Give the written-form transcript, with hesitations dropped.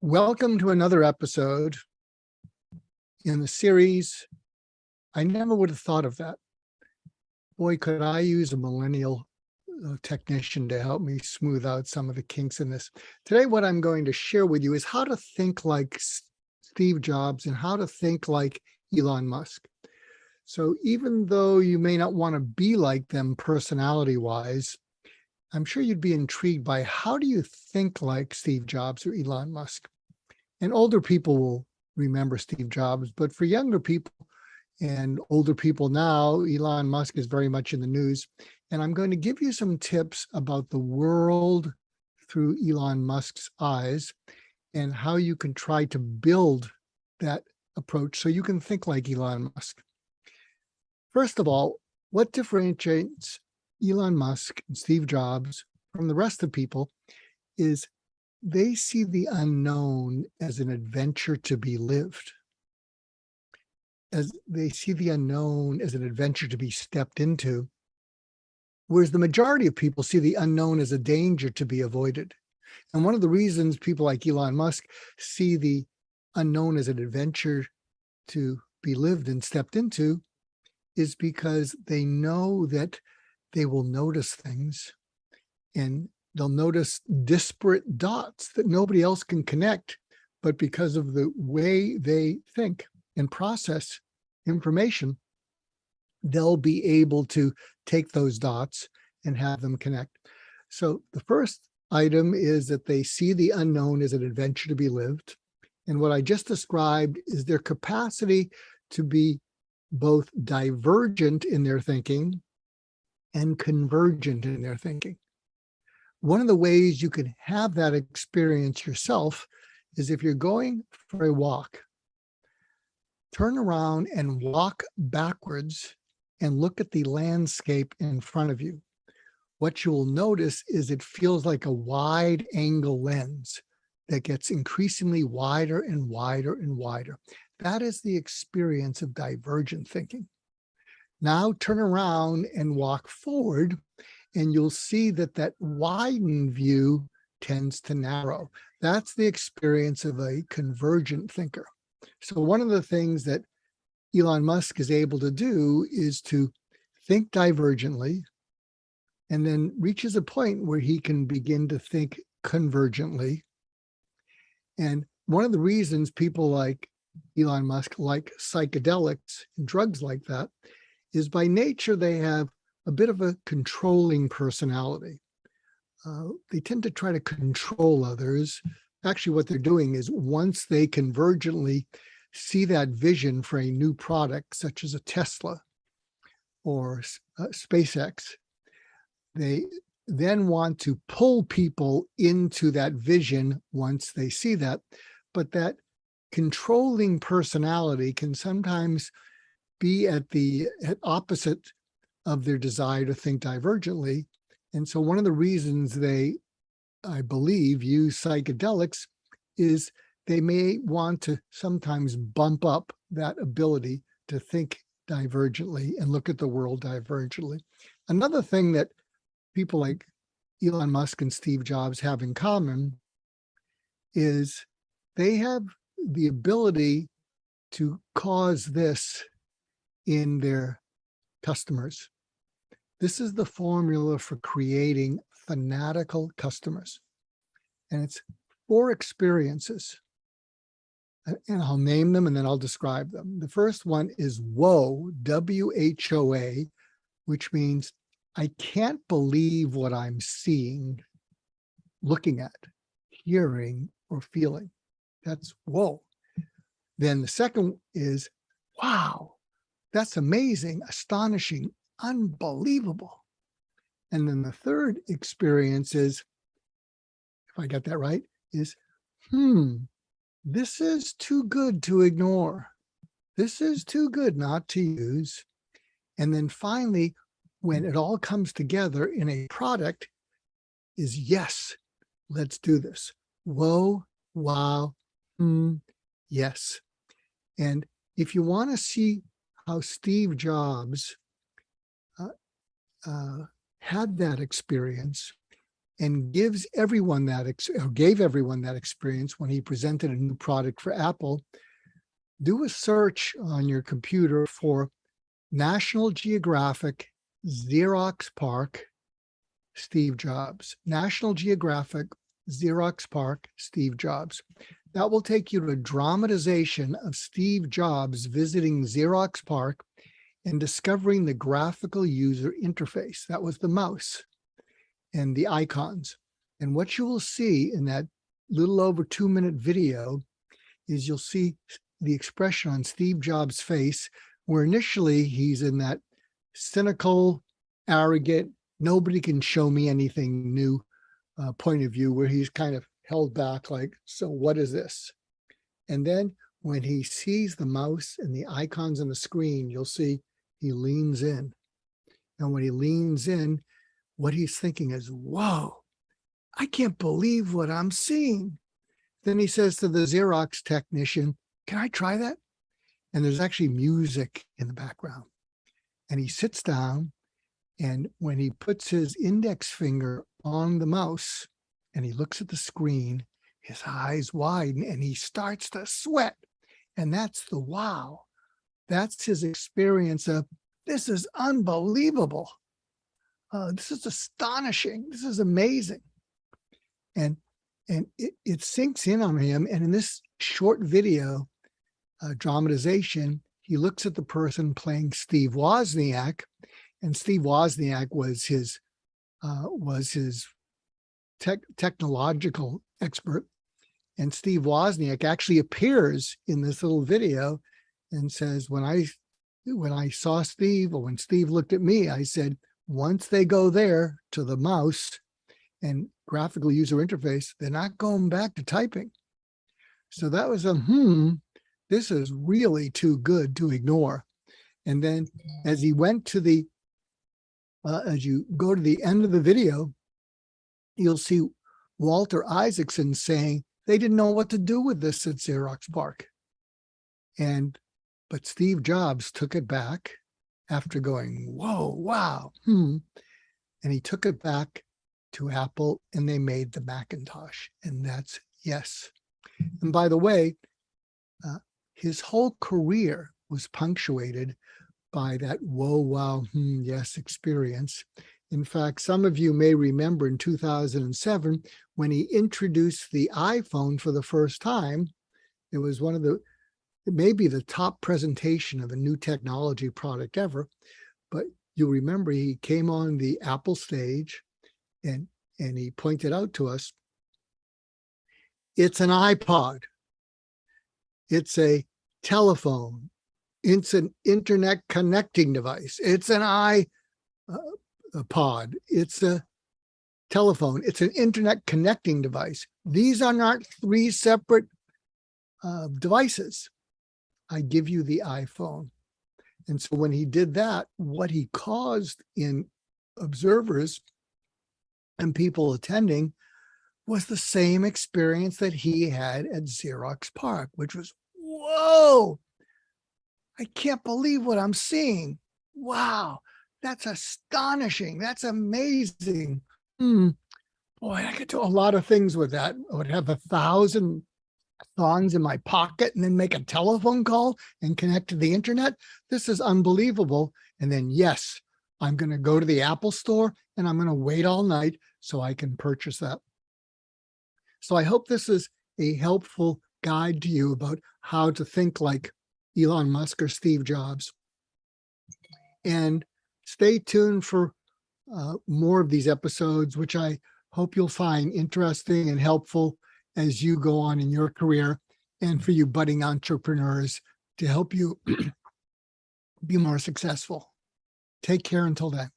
Welcome to another episode in the series. I never would have thought of that. Boy, could I use a millennial technician to help me smooth out some of the kinks in this. Today, what I'm going to share with you is how to think like Steve Jobs and how to think like Elon Musk. So even though you may not want to be like them personality-wise, I'm sure you'd be intrigued by how do you think like Steve Jobs or Elon Musk? And older people will remember Steve Jobs, but for younger people and older people now, Elon Musk is very much in the news. And I'm going to give you some tips about the world through Elon Musk's eyes and how you can try to build that approach so you can think like Elon Musk. First of all, what differentiates Elon Musk and Steve Jobs from the rest of people is they see the unknown as an adventure to be lived. As they see the unknown as an adventure to be stepped into, whereas the majority of people see the unknown as a danger to be avoided. And one of the reasons people like Elon Musk see the unknown as an adventure to be lived and stepped into is because they know that they will notice things and they'll notice disparate dots that nobody else can connect, but because of the way they think and process information, they'll be able to take those dots and have them connect. So the first item is that they see the unknown as an adventure to be lived. And what I just described is their capacity to be both divergent in their thinking and convergent in their thinking. One of the ways you can have that experience yourself is if you're going for a walk, turn around and walk backwards and look at the landscape in front of you. What you will notice is it feels like a wide angle lens that gets increasingly wider and wider and wider. That is the experience of divergent thinking. Now turn around and walk forward, and you'll see that that widened view tends to narrow. That's the experience of a convergent thinker. So one of the things that Elon Musk is able to do is to think divergently and then reaches a point where he can begin to think convergently. And one of the reasons people like Elon Musk like psychedelics and drugs like that is by nature they have a bit of a controlling personality. They tend to try to control others. Actually, what they're doing is once they convergently see that vision for a new product, such as a Tesla or SpaceX, they then want to pull people into that vision once they see that. But that controlling personality can sometimes be at opposite of their desire to think divergently. And so one of the reasons they, I believe, use psychedelics is they may want to sometimes bump up that ability to think divergently and look at the world divergently. Another thing that people like Elon Musk and Steve Jobs have in common is they have the ability to cause this in their customers. This is the formula for creating fanatical customers. And it's 4 experiences. And I'll name them and then I'll describe them. The first one is WHOA, W-H-O-A, which means I can't believe what I'm seeing, looking at, hearing, or feeling. That's whoa. Then the second is, wow, that's amazing, astonishing, unbelievable. And then the third experience is, if I got that right, is, this is too good to ignore. This is too good not to use. And then finally, when it all comes together in a product, is yes, let's do this. Whoa, wow, yes. And if you want to see how Steve Jobs had that experience, and gave everyone that experience when he presented a new product for Apple. Do a search on your computer for National Geographic Xerox PARC Steve Jobs. National Geographic Xerox PARC Steve Jobs. That will take you to a dramatization of Steve Jobs visiting Xerox PARC and discovering the graphical user interface. That was the mouse and the icons. And what you will see in that little over 2-minute video is you'll see the expression on Steve Jobs' face, where initially he's in that cynical, arrogant, nobody can show me anything new point of view, where he's kind of held back like, so what is this? And then when he sees the mouse and the icons on the screen, you'll see he leans in. And when he leans in, what he's thinking is, whoa, I can't believe what I'm seeing. Then he says to the Xerox technician, can I try that? And there's actually music in the background. And he sits down, and when he puts his index finger on the mouse and he looks at the screen, his eyes widen and he starts to sweat. And that's the wow. That's his experience of, this is unbelievable. This is astonishing. This is amazing. And it sinks in on him. And in this short video dramatization, he looks at the person playing Steve Wozniak, and Steve Wozniak was his technological expert. And Steve Wozniak actually appears in this little video and says, when I saw Steve, or when Steve looked at me, I said, once they go there to the mouse and graphical user interface, they're not going back to typing. So that was this is really too good to ignore. And then as he went to as you go to the end of the video, you'll see Walter Isaacson saying they didn't know what to do with this at Xerox PARC. But Steve Jobs took it back after going, whoa, wow. And he took it back to Apple, and they made the Macintosh. And that's yes. And by the way, his whole career was punctuated by that whoa, wow, yes experience. In fact, some of you may remember in 2007, when he introduced the iPhone for the first time, it was maybe the top presentation of a new technology product ever. But you'll remember he came on the Apple stage and he pointed out to us, it's an iPod. It's a telephone. It's an internet connecting device. It's an iPod. It's a telephone. It's an internet connecting device. These are not 3 separate devices. I give you the iPhone. And so when he did that, what he caused in observers and people attending was the same experience that he had at Xerox PARC, which was, whoa, I can't believe what I'm seeing. Wow, that's astonishing. That's amazing. Boy, I could do a lot of things with that. I would have 1,000 songs in my pocket and then make a telephone call and connect to the internet. This is unbelievable. And then, yes, I'm going to go to the Apple store and I'm going to wait all night so I can purchase that. So I hope this is a helpful guide to you about how to think like Elon Musk or Steve Jobs. And stay tuned for more of these episodes, which I hope you'll find interesting and helpful as you go on in your career, and for you budding entrepreneurs to help you be more successful. Take care until then.